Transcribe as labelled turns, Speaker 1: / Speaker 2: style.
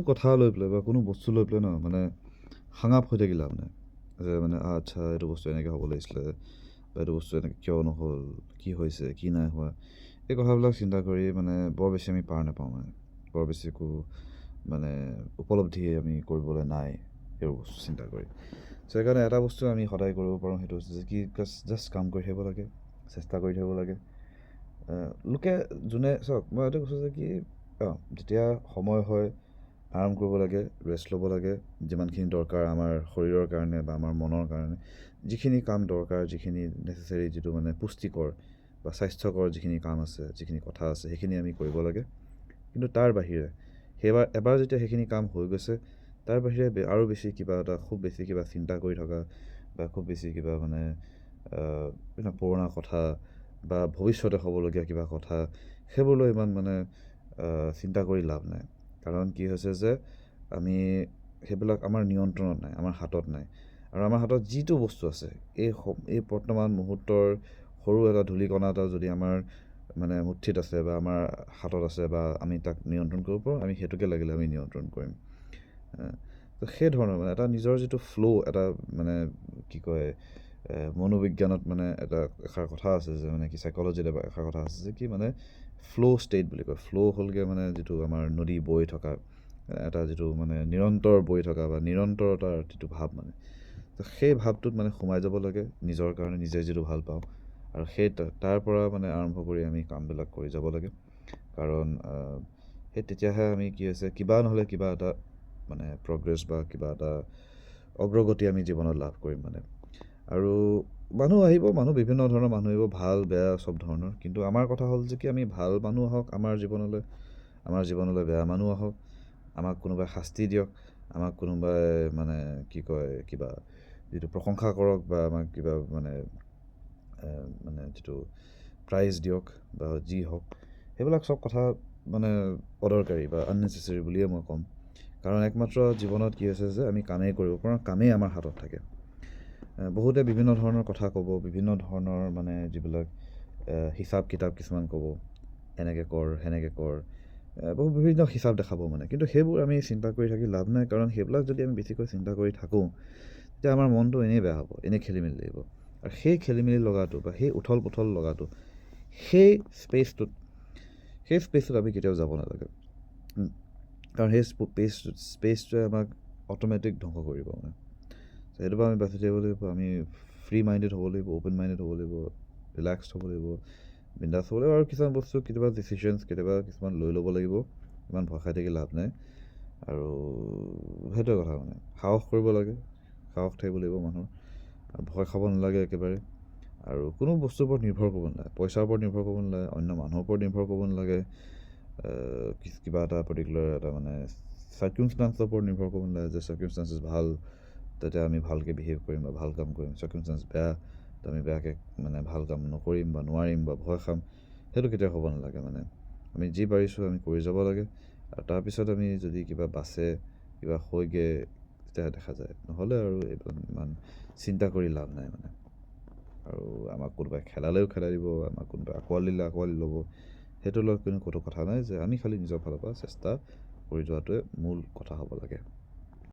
Speaker 1: কথা লৈ পেলাই বা কোনো বস্তু লৈ পেলাই ন মানে হাঙাপ হৈ থাকিলে মানে যে মানে আচ্ছা এইটো বস্তু এনেকৈ হ'ব লাগিছিলে বা এইটো বস্তু এনেকৈ কিয় নহ'ল, কি হৈছে কি নাই হোৱা, এই কথাবিলাক চিন্তা কৰি মানে বৰ বেছি আমি পাৰ নাপাওঁ মানে বৰ বেছি একো মানে উপলব্ধি আমি কৰিবলৈ নাই সেইবোৰ বস্তু চিন্তা কৰি। চ' সেইকাৰণে এটা বস্তু আমি সদায় কৰিব পাৰোঁ সেইটো হৈছে যে কি জাষ্ট কাম কৰি থাকিব লাগে, চেষ্টা কৰি থাকিব লাগে। লোকে যোনে চাওক মই এইটো কৈছোঁ যে কি যেতিয়া সময় হয় আৰাম কৰিব লাগে, ৰেষ্ট ল'ব লাগে, যিমানখিনি দৰকাৰ আমাৰ শৰীৰৰ কাৰণে বা আমাৰ মনৰ কাৰণে যিখিনি কাম দৰকাৰ, যিখিনি নেচেচাৰী, যিটো মানে পুষ্টিকৰ বা স্বাস্থ্যকৰ যিখিনি কাম আছে, যিখিনি কথা আছে সেইখিনি আমি কৰিব লাগে। কিন্তু তাৰ বাহিৰে এবাৰ যেতিয়া সেইখিনি কাম হৈ গৈছে তাৰ বাহিৰে আৰু বেছি কিবা এটা খুব বেছি কিবা চিন্তা কৰি থকা বা খুব বেছি কিবা মানে পুৰণা কথা বা ভৱিষ্যতে হ'বলগীয়া কিবা কথা সেইবোৰলৈ ইমান মানে চিন্তা কৰি লাভ নাই। কাৰণ কি হৈছে যে আমি সেইবিলাক আমাৰ নিয়ন্ত্ৰণত নাই, আমাৰ হাতত নাই। আৰু আমাৰ হাতত যিটো বস্তু আছে এই বৰ্তমান মুহূৰ্তৰ সৰু এটা ধূলিকণা এটা যদি আমাৰ মানে মুঠিত আছে বা আমাৰ হাতত আছে বা আমি তাক নিয়ন্ত্ৰণ কৰিব পাৰোঁ, আমি সেইটোকে লাগিলে আমি নিয়ন্ত্ৰণ কৰিম। তো সেই ধৰণৰ মানে এটা নিজৰ যিটো ফ্ল' এটা মানে কি কয় মনোবিজ্ঞানত মানে এটা এষাৰ কথা আছে যে মানে কি চাইক'লজিত এষাৰ কথা আছে যে কি মানে ফ্ল' ষ্টেট বুলি কয়। ফ্ল' হ'লগৈ মানে যিটো আমাৰ নদী বৈ থকা এটা যিটো মানে নিৰন্তৰ বৈ থকা বা নিৰন্তৰতাৰ যিটো ভাৱ মানে, তো সেই ভাৱটোত মানে সোমাই যাব লাগে নিজৰ কাৰণে, নিজে যিটো ভাল পাওঁ আৰু সেই তাৰ পৰা মানে আৰম্ভ কৰি আমি কামবিলাক কৰি যাব লাগে। কাৰণ সেই তেতিয়াহে আমি কি হৈছে কিবা নহ'লে কিবা এটা মানে প্ৰগ্ৰেছ বা কিবা এটা অগ্ৰগতি আমি জীৱনত লাভ কৰিম মানে। আৰু মানুহ আহিব, মানুহ বিভিন্ন ধৰণৰ মানুহ আহিব, ভাল বেয়া চব ধৰণৰ। কিন্তু আমাৰ কথা হ'ল যে কি আমি ভাল মানুহ আহক আমাৰ জীৱনলৈ বেয়া মানুহ আহক, আমাক কোনোবাই শাস্তি দিয়ক, আমাক কোনোবাই মানে কি কয় কিবা যিটো প্ৰশংসা কৰক বা আমাক কিবা মানে মানে যিটো প্ৰাইজ দিয়ক বা যি হওক, সেইবিলাক চব কথা মানে অদৰকাৰী বা আননেচেচেৰী বুলিয়ে মই ক'ম। কাৰণ একমাত্ৰ জীৱনত কি হৈছে যে আমি কামেই কৰিব পাৰোঁ, কামেই আমাৰ হাতত থাকে। বহুতে বিভিন্ন ধৰণৰ কথা ক'ব, বিভিন্ন ধৰণৰ মানে যিবিলাক হিচাপ কিতাপ কিছুমান ক'ব, এনেকৈ কৰ সেনেকৈ কৰ, বিভিন্ন হিচাপ দেখাব মানে। কিন্তু সেইবোৰ আমি চিন্তা কৰি থাকি লাভ নাই। কাৰণ সেইবিলাক যদি আমি বেছিকৈ চিন্তা কৰি থাকোঁ তেতিয়া আমাৰ মনটো এনেই বেয়া হ'ব, এনেই খেলি মেলি লাগিব। আৰু সেই খেলি মেলি লগাটো বা সেই উথল পুথল লগাটো সেই স্পেচটোত আমি কেতিয়াও যাব নালাগে। কাৰণ সেই স্পেচটোৱে আমাক অট'মেটিক ধ্বংস কৰিব মানে। সেইটোৰ পৰা আমি বাচি থাকিব লাগিব। আমি ফ্ৰী মাইণ্ডেড হ'ব লাগিব, অ'পেন মাইণ্ডেড হ'ব লাগিব, ৰিলেক্সড হ'ব লাগিব, বিন্দাছ হ'ব লাগিব। আৰু কিছুমান বস্তু কেতিয়াবা ডিচিশ্যনছ কেতিয়াবা কিছুমান লৈ ল'ব লাগিব, ইমান ভয় খাই থাকি লাভ নাই। আৰু সেইটোৱে কথা মানে সাহস কৰিব লাগে, সাহস থাকিব লাগিব মানুহৰ, আৰু ভয় খাব নালাগে একেবাৰে। আৰু কোনো বস্তুৰ ওপৰত নিৰ্ভৰ কৰিব নালাগে, পইচাৰ ওপৰত নিৰ্ভৰ কৰিব নালাগে, অন্য মানুহৰ ওপৰত নিৰ্ভৰ কৰিব নালাগে, কিবা এটা পাৰ্টিকুলাৰ এটা মানে চাৰ্কিউমষ্টান্সৰ ওপৰত নিৰ্ভৰ কৰিব নালাগে যে চাৰ্কিউমষ্টান্সেছ ভাল তেতিয়া আমি ভালকৈ বিহেভ কৰিম বা ভাল কাম কৰিম, চাৰ্কিউমষ্টান্স বেয়া তো আমি বেয়াকৈ মানে ভাল কাম নকৰিম বা নোৱাৰিম বা ভয় খাম, সেইটো কেতিয়াও হ'ব নালাগে মানে। আমি যি পাৰিছোঁ আমি কৰি যাব লাগে। আৰু তাৰপিছত আমি যদি কিবা বাচে, কিবা হয়গৈ তেতিয়াহে দেখা যায়, নহ'লে আৰু এইবিলাক ইমান চিন্তা কৰি লাভ নাই মানে। আৰু আমাক কোনোবাই খেলালেও খেলাই দিব, আমাক কোনোবাই আঁকোৱালি দিলে আঁকোৱালি ল'ব, সেইটো লৈ কোনো কথা নাই। যে আমি খালি নিজৰ ফালৰ পৰা চেষ্টা কৰি যোৱাটোৱে মূল কথা হ'ব লাগে।